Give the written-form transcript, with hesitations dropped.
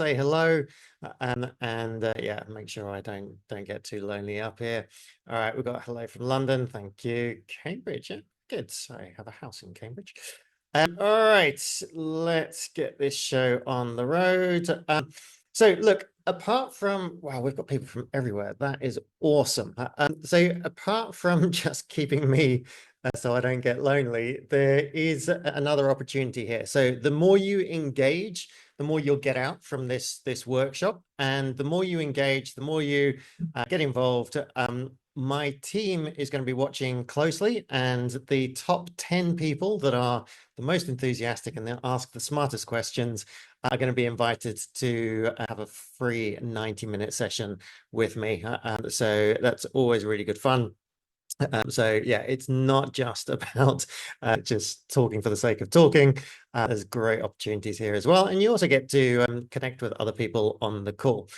say hello, and yeah, make sure I don't get too lonely up here. All right, we've got hello from London. Thank you. Cambridge, yeah, good. I have a house in Cambridge. All right, let's get this show on the road. So look, apart from, wow, we've got people from everywhere. That is awesome. So apart from just keeping me so I don't get lonely, there is another opportunity here. So the more you engage, the more you'll get out from this workshop, and the more you engage, the more you get involved. My team is going to be watching closely, and the top 10 people that are the most enthusiastic and they'll ask the smartest questions are going to be invited to have a free 90-minute session with me. So that's always really good fun. So yeah, it's not just about just talking for the sake of talking. There's great opportunities here as well. And you also get to connect with other people on the call.